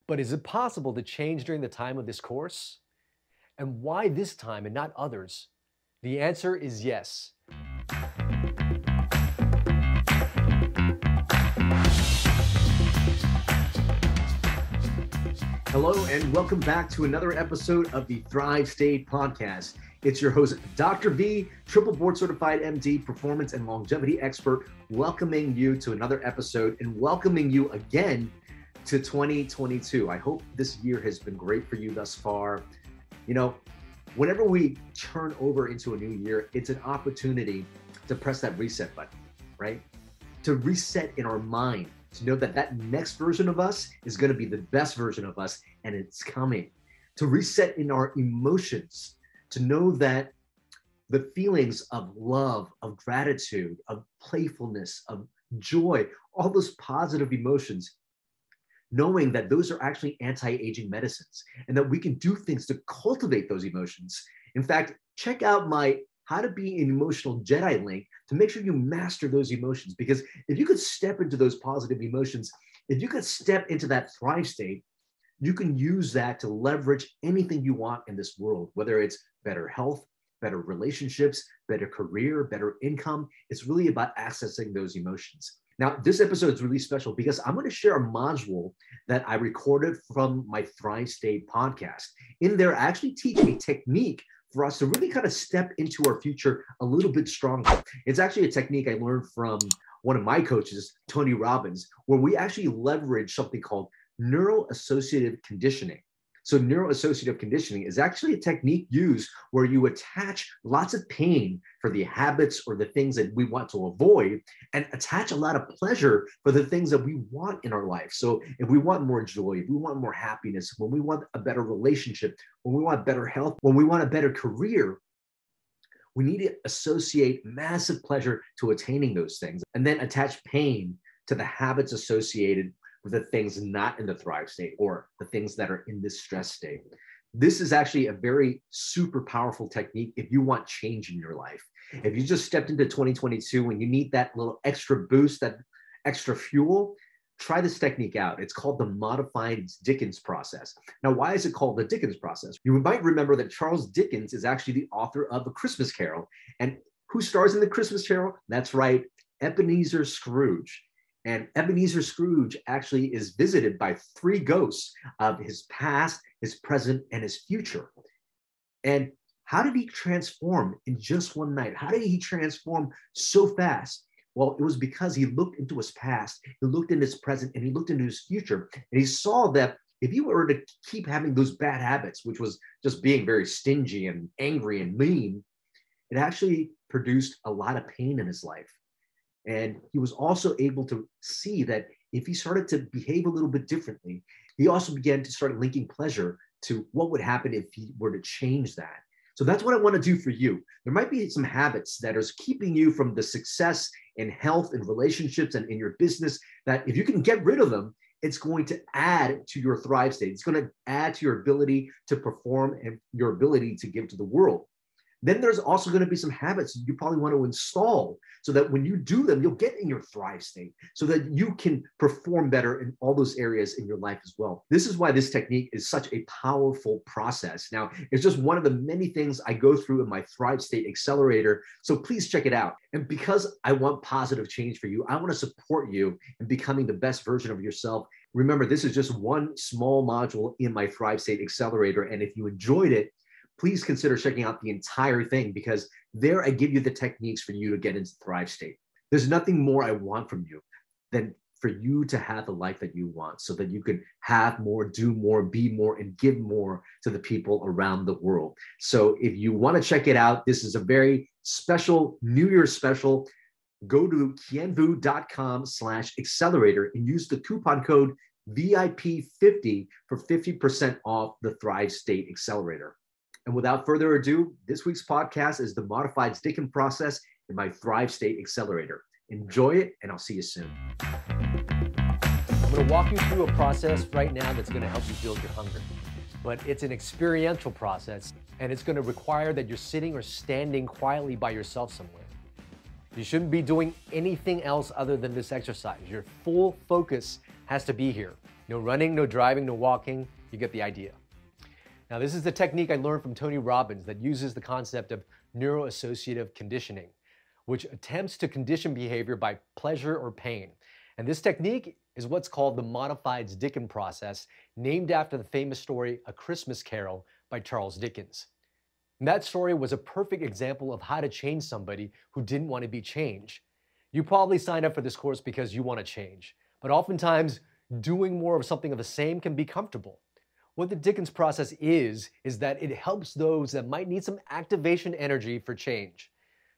But is it possible to change during the time of this course? And why this time and not others? The answer is yes. Hello, and welcome back to another episode of the Thrive State podcast. It's your host, Dr. V, triple board certified MD, performance and longevity expert, welcoming you to another episode and welcoming you again to 2022. I hope this year has been great for you thus far. You know, whenever we turn over into a new year, it's an opportunity to press that reset button, right? To reset in our mind, to know that that next version of us is going to be the best version of us, and it's coming. To reset in our emotions, to know that the feelings of love, of gratitude, of playfulness, of joy, all those positive emotions, knowing that those are actually anti-aging medicines and that we can do things to cultivate those emotions. In fact, check out my How to Be an Emotional Jedi link to make sure you master those emotions. Because if you could step into those positive emotions, if you could step into that thrive state, you can use that to leverage anything you want in this world, whether it's better health, better relationships, better career, better income. It's really about accessing those emotions. Now, this episode is really special because I'm going to share a module that I recorded from my Thrive State podcast. In there, I actually teach a technique for us to really kind of step into our future a little bit stronger. It's actually a technique I learned from one of my coaches, Tony Robbins, where we actually leverage something called neuroassociative conditioning. So neuroassociative conditioning is actually a technique used where you attach lots of pain for the habits or the things that we want to avoid and attach a lot of pleasure for the things that we want in our life. So if we want more joy, if we want more happiness, when we want a better relationship, when we want better health, when we want a better career, we need to associate massive pleasure to attaining those things and then attach pain to the habits associated with the things not in the thrive state or the things that are in this stress state. This is actually a very super powerful technique if you want change in your life. If you just stepped into 2022 and you need that little extra boost, that extra fuel, try this technique out. It's called the modified Dickens process. Now, why is it called the Dickens process? You might remember that Charles Dickens is actually the author of A Christmas Carol. And who stars in The Christmas Carol? That's right, Ebenezer Scrooge. And Ebenezer Scrooge actually is visited by three ghosts of his past, his present, and his future. And how did he transform in just one night? How did he transform so fast? Well, it was because he looked into his past, he looked into his present, and he looked into his future. And he saw that if you were to keep having those bad habits, which was just being very stingy and angry and mean, it actually produced a lot of pain in his life. And he was also able to see that if he started to behave a little bit differently, he also began to start linking pleasure to what would happen if he were to change that. So that's what I want to do for you. There might be some habits that are keeping you from the success in health and relationships and in your business that if you can get rid of them, it's going to add to your thrive state. It's going to add to your ability to perform and your ability to give to the world. Then there's also going to be some habits you probably want to install so that when you do them, you'll get in your thrive state so that you can perform better in all those areas in your life as well. This is why this technique is such a powerful process. Now, it's just one of the many things I go through in my Thrive State Accelerator. So please check it out. And because I want positive change for you, I want to support you in becoming the best version of yourself. Remember, this is just one small module in my Thrive State Accelerator. And if you enjoyed it, please consider checking out the entire thing because there I give you the techniques for you to get into thrive state. There's nothing more I want from you than for you to have the life that you want so that you can have more, do more, be more, and give more to the people around the world. So if you want to check it out, this is a very special New Year's special. Go to kianvu.com/accelerator and use the coupon code VIP50 for 50% off the Thrive State Accelerator. And without further ado, this week's podcast is the Modified Dickens process in my Thrive State Accelerator. Enjoy it, and I'll see you soon. I'm going to walk you through a process right now that's going to help you build your hunger. But it's an experiential process, and it's going to require that you're sitting or standing quietly by yourself somewhere. You shouldn't be doing anything else other than this exercise. Your full focus has to be here. No running, no driving, no walking. You get the idea. Now, this is the technique I learned from Tony Robbins that uses the concept of neuroassociative conditioning, which attempts to condition behavior by pleasure or pain. And this technique is what's called the modified Dickens process, named after the famous story A Christmas Carol by Charles Dickens. And that story was a perfect example of how to change somebody who didn't want to be changed. You probably signed up for this course because you want to change, but oftentimes doing more of something of the same can be comfortable. What the Dickens process is that it helps those that might need some activation energy for change.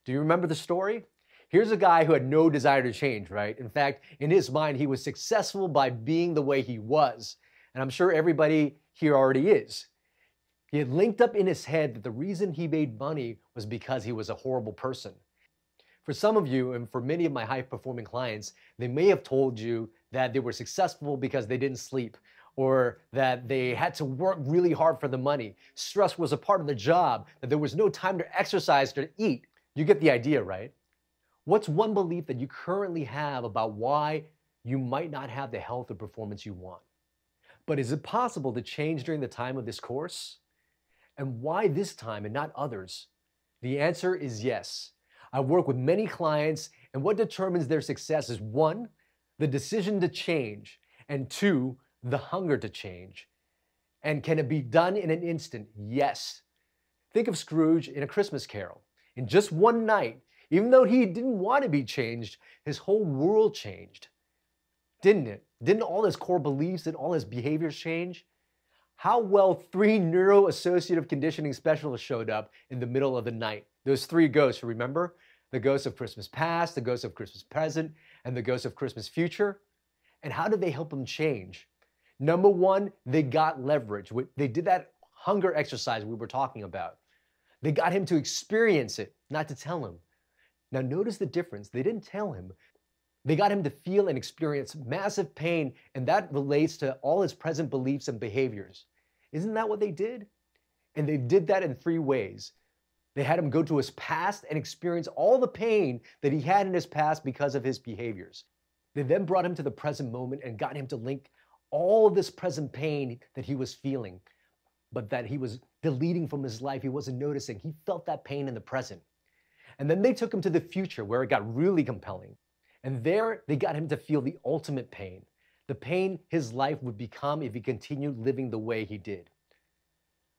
Do you remember the story? Here's a guy who had no desire to change, right? In fact, in his mind, he was successful by being the way he was. And I'm sure everybody here already is. He had linked up in his head that the reason he made money was because he was a horrible person. For some of you, and for many of my high-performing clients, they may have told you that they were successful because they didn't sleep, or that they had to work really hard for the money. Stress was a part of the job, that there was no time to exercise or to eat. You get the idea, right? What's one belief that you currently have about why you might not have the health or performance you want? But is it possible to change during the time of this course? And why this time and not others? The answer is yes. I work with many clients, and what determines their success is 1, the decision to change, and 2, the hunger to change. And can it be done in an instant? Yes. Think of Scrooge in A Christmas Carol. In just one night, even though he didn't want to be changed, his whole world changed. Didn't it? Didn't all his core beliefs and all his behaviors change? How well 3 neuroassociative conditioning specialists showed up in the middle of the night. Those 3 ghosts, remember? The ghost of Christmas past, the ghost of Christmas present, and the ghost of Christmas future. And how did they help him change? Number 1, they got leverage. They did that hunger exercise we were talking about. They got him to experience it, not to tell him. Now notice the difference. They didn't tell him. They got him to feel and experience massive pain, and that relates to all his present beliefs and behaviors. Isn't that what they did? And they did that in 3 ways. They had him go to his past and experience all the pain that he had in his past because of his behaviors. They then brought him to the present moment and got him to link all of this present pain that he was feeling, but that he was deleting from his life. He wasn't noticing. He felt that pain in the present. And then they took him to the future where it got really compelling. And there they got him to feel the ultimate pain, the pain his life would become if he continued living the way he did.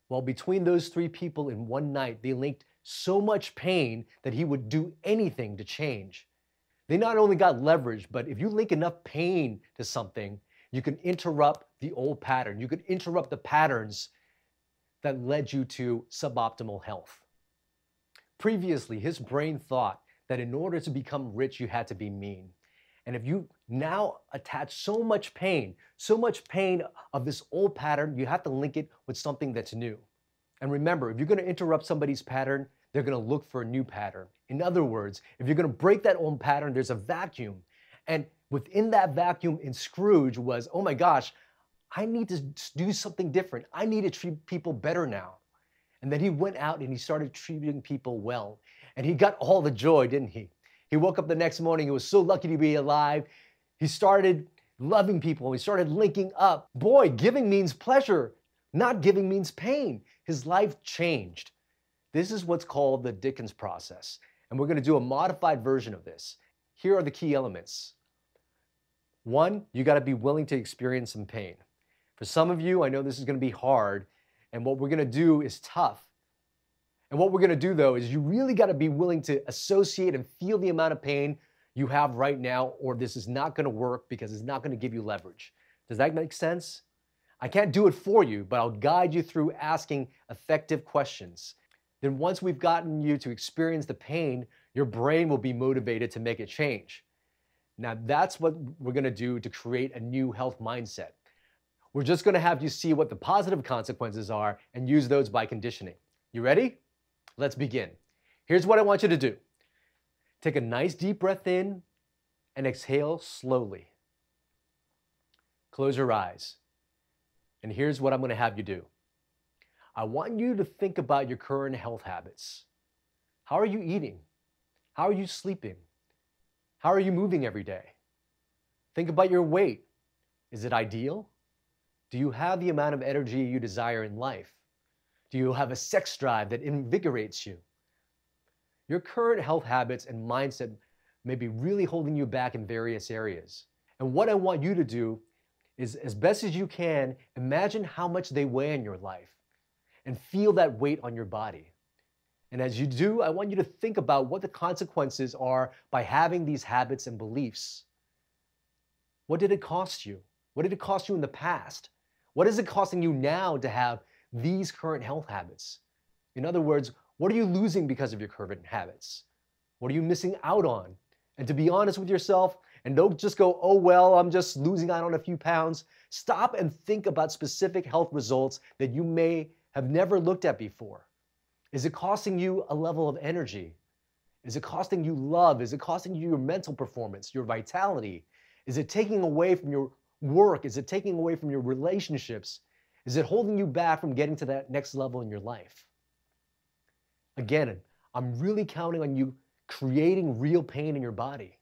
Well, between those 3 people in one night, they linked so much pain that he would do anything to change. They not only got leverage, but if you link enough pain to something, you can interrupt the old pattern. You can interrupt the patterns that led you to suboptimal health. Previously, his brain thought that in order to become rich, you had to be mean. And if you now attach so much pain of this old pattern, you have to link it with something that's new. And remember, if you're going to interrupt somebody's pattern, they're going to look for a new pattern. In other words, if you're going to break that old pattern, there's a vacuum. And within that vacuum in Scrooge was, oh my gosh, I need to do something different. I need to treat people better now. And then he went out and he started treating people well. And he got all the joy, didn't he? He woke up the next morning. He was so lucky to be alive. He started loving people. He started linking up. Boy, giving means pleasure. Not giving means pain. His life changed. This is what's called the Dickens process. And we're going to do a modified version of this. Here are the key elements. 1, you got to be willing to experience some pain. For some of you, I know this is going to be hard, and what we're going to do is tough. And what we're going to do, though, is you really got to be willing to associate and feel the amount of pain you have right now, or this is not going to work because it's not going to give you leverage. Does that make sense? I can't do it for you, but I'll guide you through asking effective questions. Then once we've gotten you to experience the pain, your brain will be motivated to make a change. Now, that's what we're going to do to create a new health mindset. We're just going to have you see what the positive consequences are and use those by conditioning. You ready? Let's begin. Here's what I want you to do. Take a nice deep breath in and exhale slowly. Close your eyes. And here's what I'm going to have you do. I want you to think about your current health habits. How are you eating? How are you sleeping? How are you moving every day? Think about your weight. Is it ideal? Do you have the amount of energy you desire in life? Do you have a sex drive that invigorates you? Your current health habits and mindset may be really holding you back in various areas. And what I want you to do is, as best as you can, imagine how much they weigh in your life and feel that weight on your body. And as you do, I want you to think about what the consequences are by having these habits and beliefs. What did it cost you? What did it cost you in the past? What is it costing you now to have these current health habits? In other words, what are you losing because of your current habits? What are you missing out on? And to be honest with yourself, and don't just go, oh, well, I'm just losing out on a few pounds. Stop and think about specific health results that you may have never looked at before. Is it costing you a level of energy? Is it costing you love? Is it costing you your mental performance, your vitality? Is it taking away from your work? Is it taking away from your relationships? Is it holding you back from getting to that next level in your life? Again, I'm really counting on you creating real pain in your body.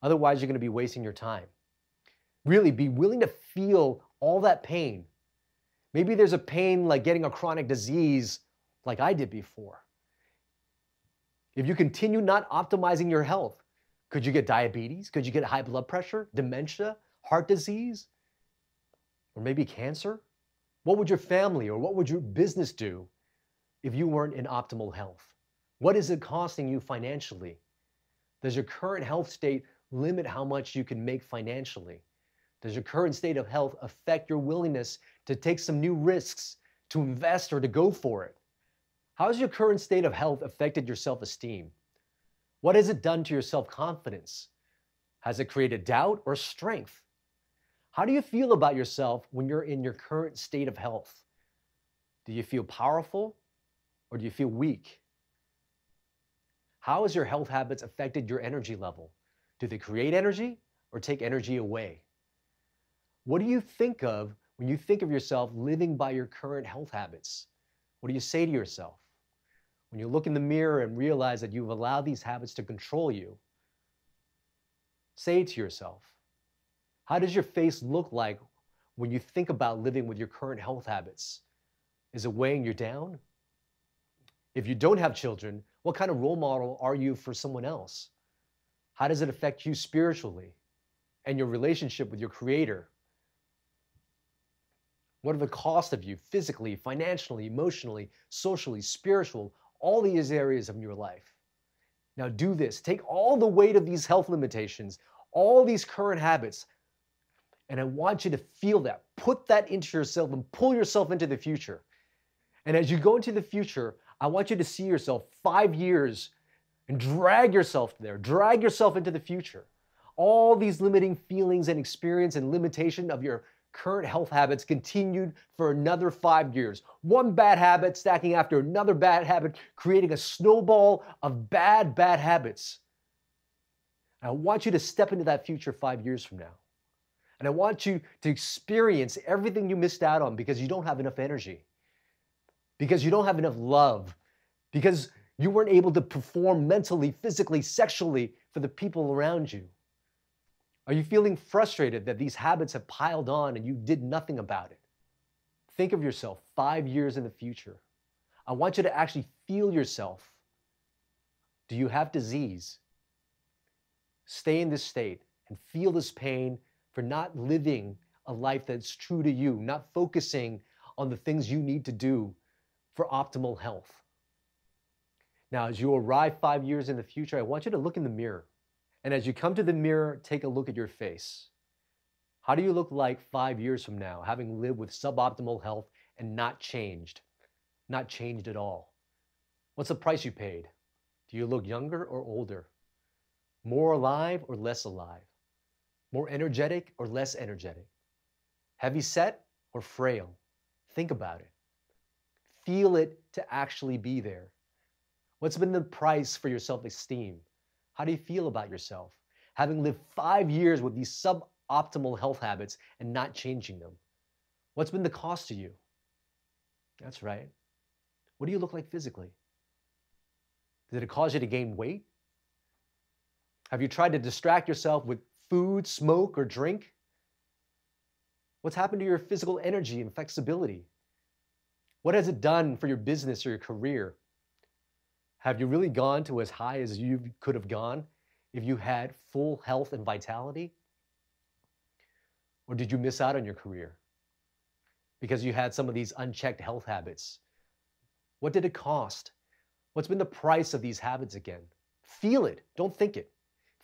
Otherwise, you're going to be wasting your time. Really be willing to feel all that pain. Maybe there's a pain like getting a chronic disease like I did before. If you continue not optimizing your health, could you get diabetes? Could you get high blood pressure, dementia, heart disease, or maybe cancer? What would your family or what would your business do if you weren't in optimal health? What is it costing you financially? Does your current health state limit how much you can make financially? Does your current state of health affect your willingness to take some new risks, to invest, or to go for it? How has your current state of health affected your self-esteem? What has it done to your self-confidence? Has it created doubt or strength? How do you feel about yourself when you're in your current state of health? Do you feel powerful or do you feel weak? How has your health habits affected your energy level? Do they create energy or take energy away? What do you think of when you think of yourself living by your current health habits? What do you say to yourself? When you look in the mirror and realize that you've allowed these habits to control you, say to yourself, how does your face look like when you think about living with your current health habits? Is it weighing you down? If you don't have children, what kind of role model are you for someone else? How does it affect you spiritually and your relationship with your Creator? What are the costs of you physically, financially, emotionally, socially, spiritual, all these areas of your life? Now do this. Take all the weight of these health limitations, all these current habits, and I want you to feel that. Put that into yourself and pull yourself into the future. And as you go into the future, I want you to see yourself 5 years and drag yourself there. Drag yourself into the future. All these limiting feelings and experience and limitation of your current health habits continued for another 5 years. One bad habit stacking after another bad habit, creating a snowball of bad habits. And I want you to step into that future 5 years from now. And I want you to experience everything you missed out on because you don't have enough energy, because you don't have enough love, because you weren't able to perform mentally, physically, sexually for the people around you. Are you feeling frustrated that these habits have piled on and you did nothing about it? Think of yourself 5 years in the future. I want you to actually feel yourself. Do you have disease? Stay in this state and feel this pain for not living a life that's true to you, not focusing on the things you need to do for optimal health. Now, as you arrive 5 years in the future, I want you to look in the mirror. And as you come to the mirror, take a look at your face. How do you look like 5 years from now, having lived with suboptimal health and not changed at all? What's the price you paid? Do you look younger or older? More alive or less alive? More energetic or less energetic? Heavy set or frail? Think about it. Feel it to actually be there. What's been the price for your self-esteem? How do you feel about yourself? Having lived 5 years with these suboptimal health habits and not changing them. What's been the cost to you? That's right. What do you look like physically? Did it cause you to gain weight? Have you tried to distract yourself with food, smoke, or drink? What's happened to your physical energy and flexibility? What has it done for your business or your career? Have you really gone to as high as you could have gone if you had full health and vitality? Or did you miss out on your career because you had some of these unchecked health habits? What did it cost? What's been the price of these habits again? Feel it, don't think it.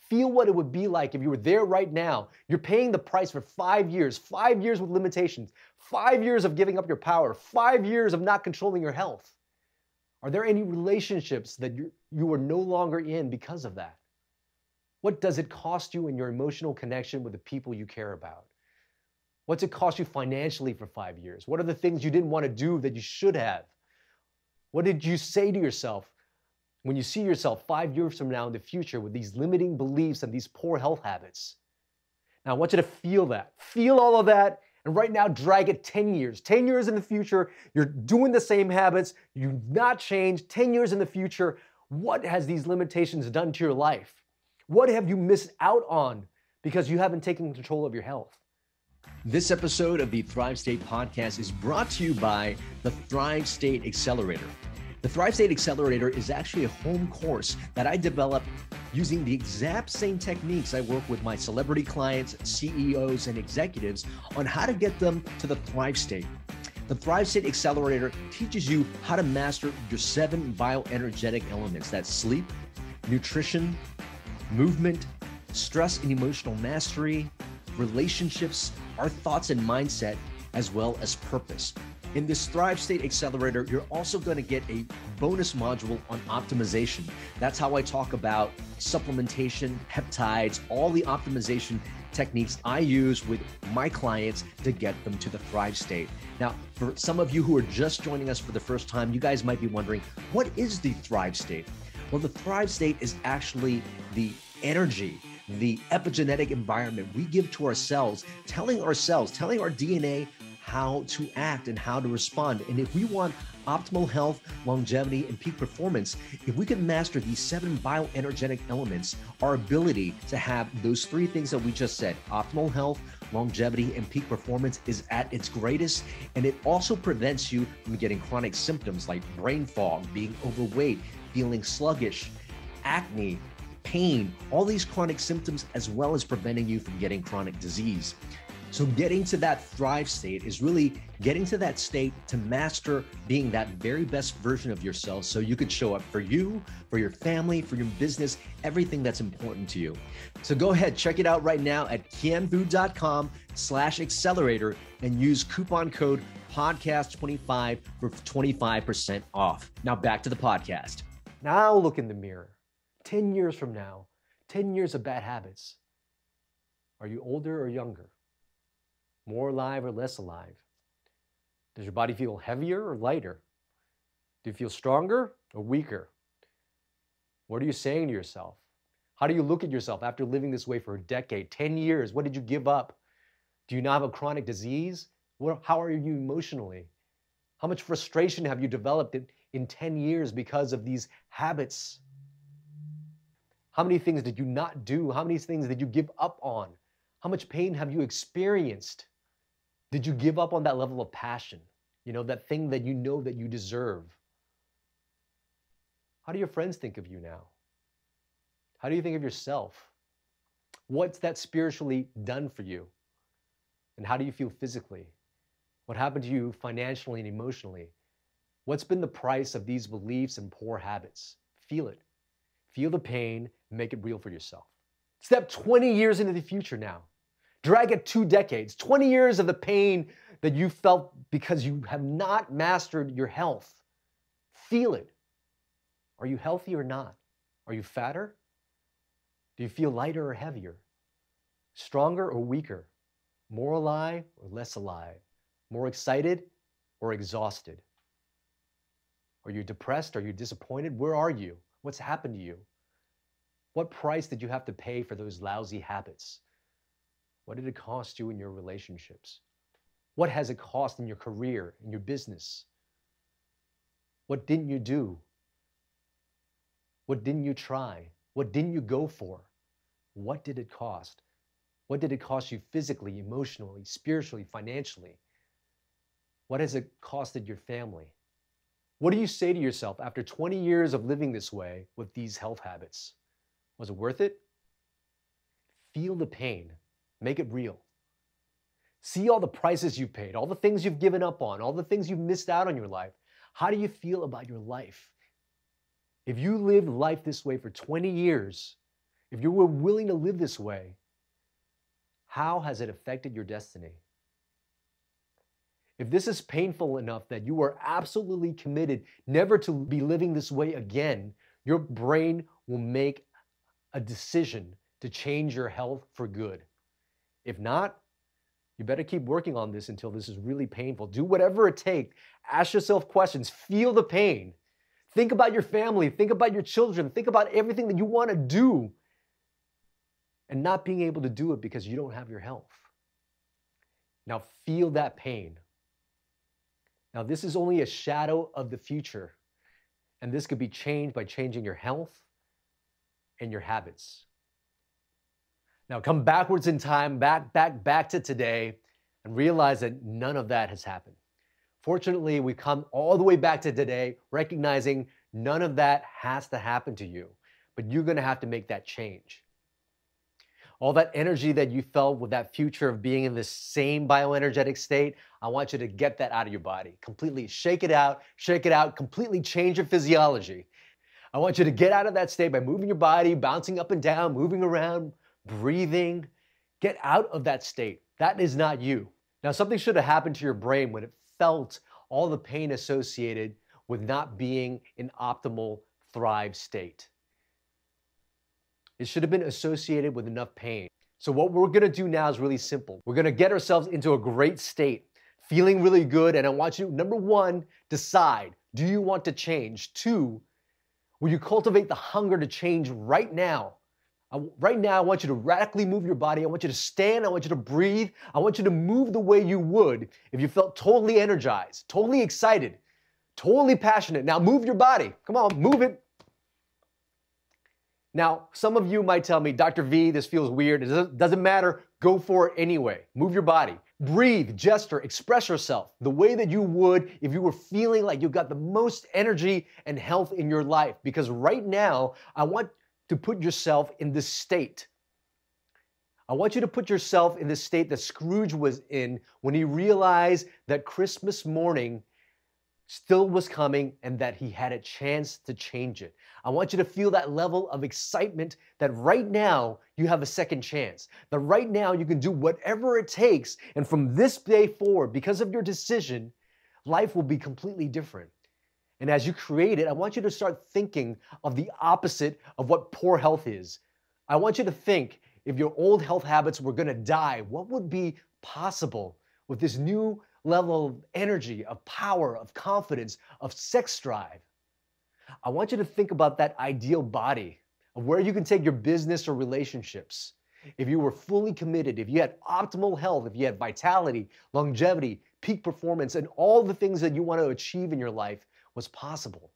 Feel what it would be like if you were there right now. You're paying the price for 5 years with limitations, 5 years of giving up your power, 5 years of not controlling your health. Are there any relationships that you are no longer in because of that? What does it cost you in your emotional connection with the people you care about? What's it cost you financially for 5 years? What are the things you didn't want to do that you should have? What did you say to yourself when you see yourself 5 years from now in the future with these limiting beliefs and these poor health habits? Now, I want you to feel that. Feel all of that, and right now, drag it 10 years. 10 years in the future, you're doing the same habits, you've not changed. 10 years in the future, what has these limitations done to your life? What have you missed out on because you haven't taken control of your health? This episode of the Thrive State Podcast is brought to you by the Thrive State Accelerator. The Thrive State Accelerator is actually a home course that I developed using the exact same techniques I work with my celebrity clients, CEOs, and executives on how to get them to the Thrive State. The Thrive State Accelerator teaches you how to master your 7 bioenergetic elements. That's sleep, nutrition, movement, stress and emotional mastery, relationships, our thoughts and mindset, as well as purpose. In this Thrive State Accelerator, you're also going to get a bonus module on optimization. That's how I talk about supplementation, peptides, all the optimization techniques I use with my clients to get them to the Thrive State. Now, for some of you who are just joining us for the first time, you guys might be wondering, what is the Thrive State? Well, the Thrive State is actually the energy, the epigenetic environment we give to ourselves, telling our DNA how to act and how to respond. And if we want optimal health, longevity, and peak performance, if we can master these 7 bioenergetic elements, our ability to have those 3 things that we just said, optimal health, longevity, and peak performance, is at its greatest. And it also prevents you from getting chronic symptoms like brain fog, being overweight, feeling sluggish, acne, pain, all these chronic symptoms, as well as preventing you from getting chronic disease. So getting to that Thrive State is really getting to that state to master being that very best version of yourself so you could show up for you, for your family, for your business, everything that's important to you. So go ahead, check it out right now at kianbu.com/accelerator and use coupon code podcast25 for 25% off. Now back to the podcast. Now look in the mirror. 10 years from now, 10 years of bad habits. Are you older or younger? More alive or less alive? Does your body feel heavier or lighter? Do you feel stronger or weaker? What are you saying to yourself? How do you look at yourself after living this way for a decade, 10 years? What did you give up? Do you now have a chronic disease? How are you emotionally? How much frustration have you developed in 10 years because of these habits? How many things did you not do? How many things did you give up on? How much pain have you experienced? Did you give up on that level of passion? You know, that thing that you know that you deserve? How do your friends think of you now? How do you think of yourself? What's that spiritually done for you? And how do you feel physically? What happened to you financially and emotionally? What's been the price of these beliefs and poor habits? Feel it. Feel the pain and make it real for yourself. Step 20 years into the future now. Drag it 2 decades, 20 years of the pain that you felt because you have not mastered your health. Feel it. Are you healthy or not? Are you fatter? Do you feel lighter or heavier? Stronger or weaker? More alive or less alive? More excited or exhausted? Are you depressed? Are you disappointed? Where are you? What's happened to you? What price did you have to pay for those lousy habits? What did it cost you in your relationships? What has it cost in your career, in your business? What didn't you do? What didn't you try? What didn't you go for? What did it cost? What did it cost you physically, emotionally, spiritually, financially? What has it costed your family? What do you say to yourself after 20 years of living this way with these health habits? Was it worth it? Feel the pain. Make it real. See all the prices you've paid, all the things you've given up on, all the things you've missed out on in your life. How do you feel about your life? If you lived life this way for 20 years, if you were willing to live this way, how has it affected your destiny? If this is painful enough that you are absolutely committed never to be living this way again, your brain will make a decision to change your health for good. If not, you better keep working on this until this is really painful. Do whatever it takes. Ask yourself questions. Feel the pain. Think about your family. Think about your children. Think about everything that you want to do and not being able to do it because you don't have your health. Now feel that pain. Now this is only a shadow of the future, and this could be changed by changing your health and your habits. Now come backwards in time, back to today, and realize that none of that has happened. Fortunately, we come all the way back to today, recognizing none of that has to happen to you, but you're gonna have to make that change. All that energy that you felt with that future of being in this same bioenergetic state, I want you to get that out of your body. Completely shake it out, completely change your physiology. I want you to get out of that state by moving your body, bouncing up and down, moving around, breathing. Get out of that state. That is not you. Now, something should have happened to your brain when it felt all the pain associated with not being in optimal thrive state. It should have been associated with enough pain. So what we're gonna do now is really simple. We're gonna get ourselves into a great state, feeling really good, and I want you, number one, decide, do you want to change? Two, will you cultivate the hunger to change right now? Right now, I want you to radically move your body. I want you to stand. I want you to breathe. I want you to move the way you would if you felt totally energized, totally excited, totally passionate. Now move your body. Come on, move it. Now, some of you might tell me, Dr. V, this feels weird. It doesn't matter. Go for it anyway. Move your body. Breathe, gesture, express yourself the way that you would if you were feeling like you got the most energy and health in your life. Because right now, I want to put yourself in this state. I want you to put yourself in the state that Scrooge was in when he realized that Christmas morning still was coming and that he had a chance to change it. I want you to feel that level of excitement that right now you have a second chance, that right now you can do whatever it takes, and from this day forward, because of your decision, life will be completely different. And as you create it, I want you to start thinking of the opposite of what poor health is. I want you to think, if your old health habits were gonna die, what would be possible with this new level of energy, of power, of confidence, of sex drive? I want you to think about that ideal body, of where you can take your business or relationships. If you were fully committed, if you had optimal health, if you had vitality, longevity, peak performance, and all the things that you want to achieve in your life was possible.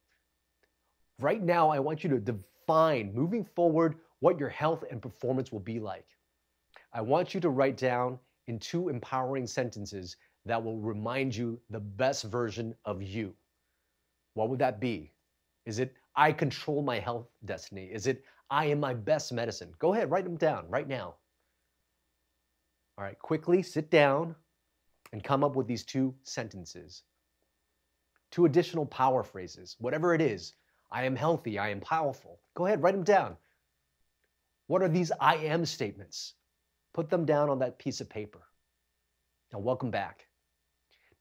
Right now, I want you to define, moving forward, what your health and performance will be like. I want you to write down in 2 empowering sentences that will remind you the best version of you. What would that be? Is it, I control my health destiny? Is it, I am my best medicine? Go ahead, write them down right now. All right, quickly sit down and come up with these 2 sentences. 2 additional power phrases, whatever it is. I am healthy, I am powerful. Go ahead, write them down. What are these I am statements? Put them down on that piece of paper. Now, welcome back.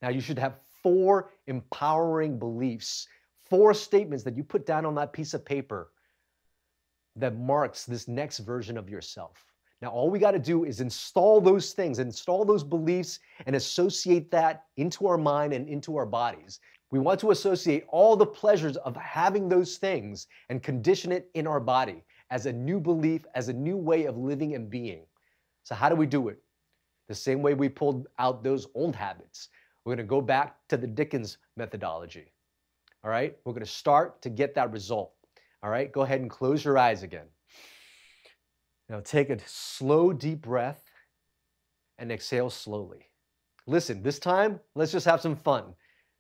Now, you should have 4 empowering beliefs, 4 statements that you put down on that piece of paper that marks this next version of yourself. Now, all we got to do is install those things, install those beliefs, and associate that into our mind and into our bodies. We want to associate all the pleasures of having those things and condition it in our body as a new belief, as a new way of living and being. So how do we do it? The same way we pulled out those old habits. We're going to go back to the Dickens methodology. All right? We're going to start to get that result. All right? Go ahead and close your eyes again. Now take a slow, deep breath and exhale slowly. Listen, this time, let's just have some fun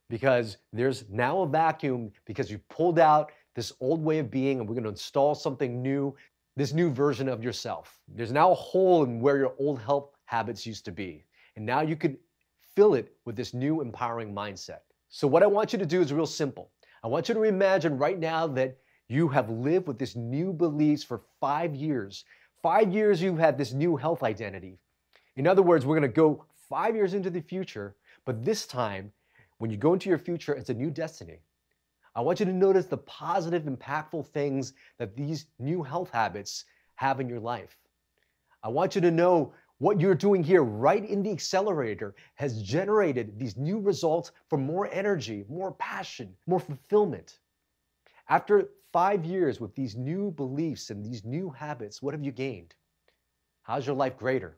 because there's now a vacuum because you pulled out this old way of being and we're going to install something new, this new version of yourself. There's now a hole in where your old health habits used to be. And now you could fill it with this new empowering mindset. So what I want you to do is real simple. I want you to imagine right now that you have lived with this new beliefs for 5 years. 5 years you've had this new health identity. In other words, we're going to go 5 years into the future, but this time, when you go into your future, it's a new destiny. I want you to notice the positive, impactful things that these new health habits have in your life. I want you to know what you're doing here right in the accelerator has generated these new results for more energy, more passion, more fulfillment. After 5 years with these new beliefs and these new habits, what have you gained? How's your life greater?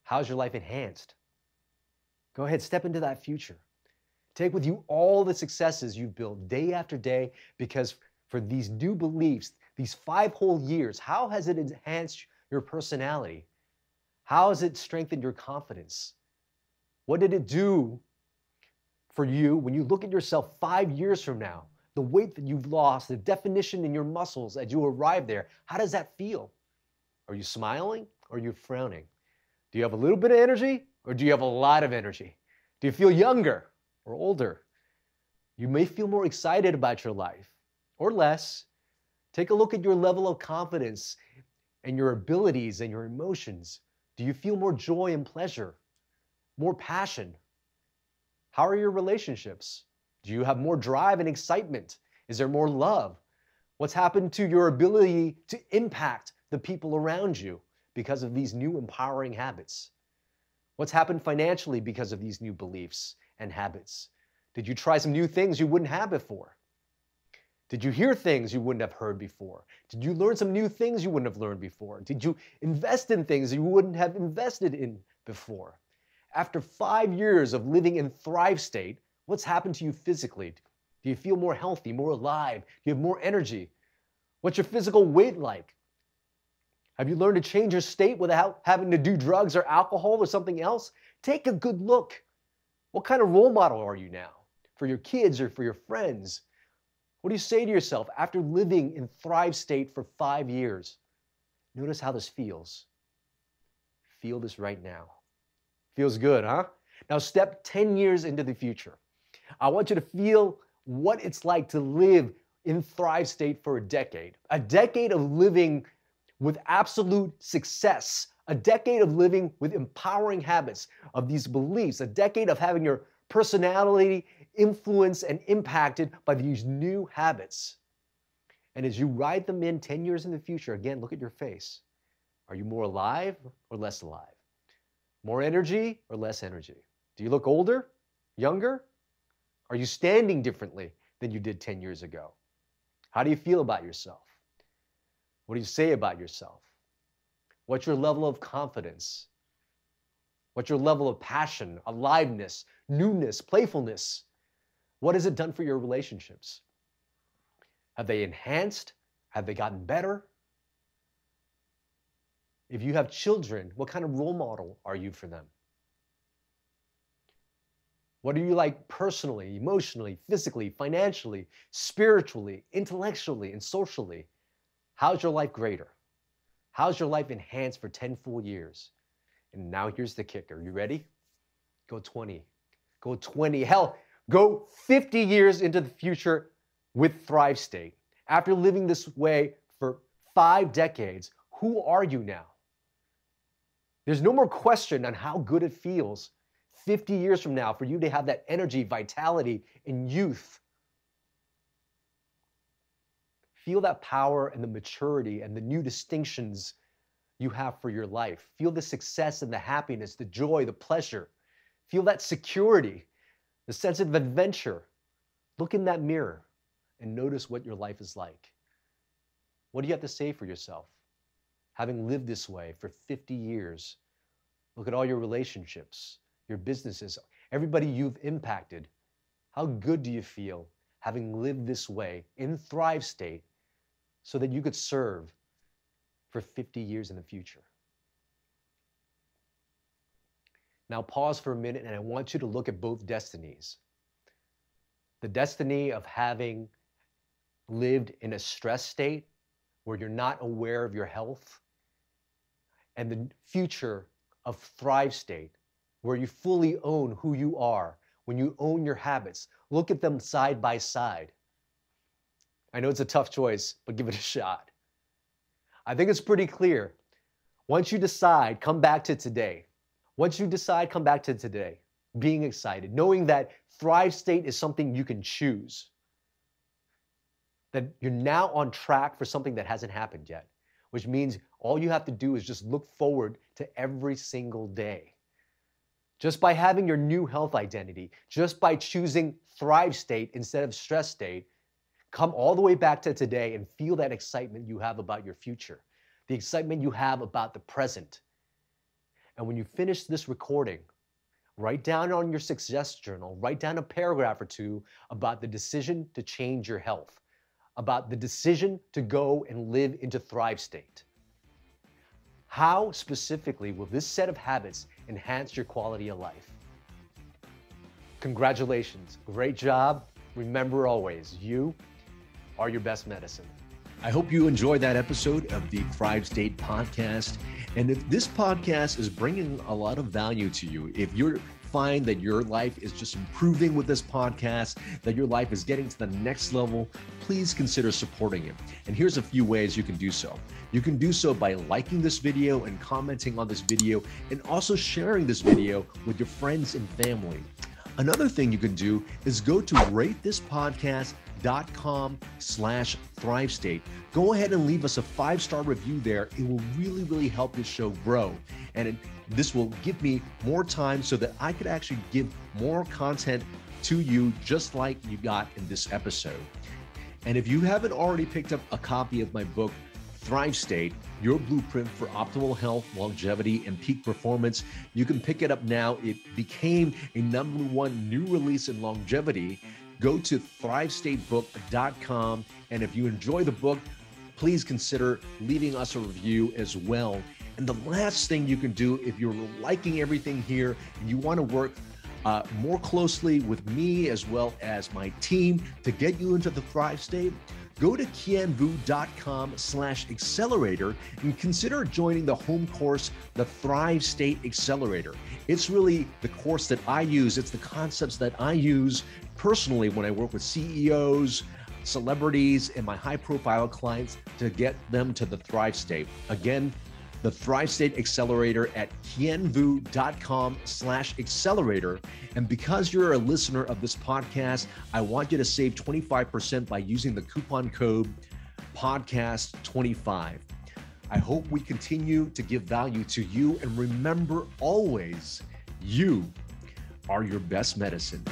How's your life enhanced? Go ahead, step into that future. Take with you all the successes you've built day after day because for these new beliefs, these 5 whole years, how has it enhanced your personality? How has it strengthened your confidence? What did it do for you when you look at yourself 5 years from now? The weight that you've lost, the definition in your muscles as you arrive there, how does that feel? Are you smiling or are you frowning? Do you have a little bit of energy or do you have a lot of energy? Do you feel younger or older? You may feel more excited about your life or less. Take a look at your level of confidence and your abilities and your emotions. Do you feel more joy and pleasure, more passion? How are your relationships? Do you have more drive and excitement? Is there more love? What's happened to your ability to impact the people around you because of these new empowering habits? What's happened financially because of these new beliefs and habits? Did you try some new things you wouldn't have before? Did you hear things you wouldn't have heard before? Did you learn some new things you wouldn't have learned before? Did you invest in things you wouldn't have invested in before? After 5 years of living in Thrive State, what's happened to you physically? Do you feel more healthy, more alive? Do you have more energy? What's your physical weight like? Have you learned to change your state without having to do drugs or alcohol or something else? Take a good look. What kind of role model are you now for your kids or for your friends? What do you say to yourself after living in Thrive State for 5 years? Notice how this feels. Feel this right now. Feels good, huh? Now step 10 years into the future. I want you to feel what it's like to live in Thrive State for a decade of living with absolute success, a decade of living with empowering habits of these beliefs, a decade of having your personality influenced and impacted by these new habits. And as you ride them in 10 years in the future, again, look at your face. Are you more alive or less alive? More energy or less energy? Do you look older, younger? Are you standing differently than you did 10 years ago? How do you feel about yourself? What do you say about yourself? What's your level of confidence? What's your level of passion, aliveness, newness, playfulness? What has it done for your relationships? Have they enhanced? Have they gotten better? If you have children, what kind of role model are you for them? What are you like personally, emotionally, physically, financially, spiritually, intellectually, and socially? How's your life greater? How's your life enhanced for 10 full years? And now here's the kicker. You ready? Go 20. Go 20. Hell, go 50 years into the future with Thrive State. After living this way for 5 decades, who are you now? There's no more question on how good it feels 50 years from now for you to have that energy, vitality, and youth. Feel that power and the maturity and the new distinctions you have for your life. Feel the success and the happiness, the joy, the pleasure. Feel that security, the sense of adventure. Look in that mirror and notice what your life is like. What do you have to say for yourself? Having lived this way for 50 years, look at all your relationships, your businesses, everybody you've impacted. How good do you feel having lived this way in Thrive State so that you could serve for 50 years in the future? Now pause for a minute and I want you to look at both destinies. The destiny of having lived in a stress state where you're not aware of your health, and the future of thrive state where you fully own who you are, when you own your habits. Look at them side by side. I know it's a tough choice, but give it a shot. I think it's pretty clear. Once you decide, come back to today. Once you decide, come back to today. Being excited, knowing that thrive state is something you can choose. That you're now on track for something that hasn't happened yet, which means all you have to do is just look forward to every single day. Just by having your new health identity, just by choosing thrive state instead of stress state, come all the way back to today and feel that excitement you have about your future, the excitement you have about the present. And when you finish this recording, write down on your success journal, write down a paragraph or two about the decision to change your health, about the decision to go and live into thrive state. How specifically will this set of habits enhance your quality of life? Congratulations, great job. Remember always, you are your best medicine. I hope you enjoyed that episode of the Thrive State podcast. And if this podcast is bringing a lot of value to you, if you find that your life is just improving with this podcast, that your life is getting to the next level, please consider supporting it. And here's a few ways you can do so. You can do so by liking this video and commenting on this video, and also sharing this video with your friends and family. Another thing you can do is go to ratethispodcast.com/thrivestate. Go ahead and leave us a 5-star review there. It will really help this show grow. And this will give me more time so that I could actually give more content to you, just like you got in this episode. And if you haven't already picked up a copy of my book, Thrive State, Your Blueprint for Optimal Health, Longevity, and Peak Performance, you can pick it up now. It became a #1 new release in longevity. Go to thrivestatebook.com. And if you enjoy the book, please consider leaving us a review as well. And the last thing you can do, if you're liking everything here and you want to work more closely with me as well as my team to get you into the Thrive State, go to kianvu.com/accelerator and consider joining the home course, the Thrive State Accelerator. It's really the course that I use. It's the concepts that I use personally when I work with CEOs, celebrities, and my high-profile clients to get them to the Thrive State. Again, the Thrive State Accelerator at kianvu.com/accelerator. And because you're a listener of this podcast, I want you to save 25% by using the coupon code podcast25. I hope we continue to give value to you. And remember always, you are your best medicine.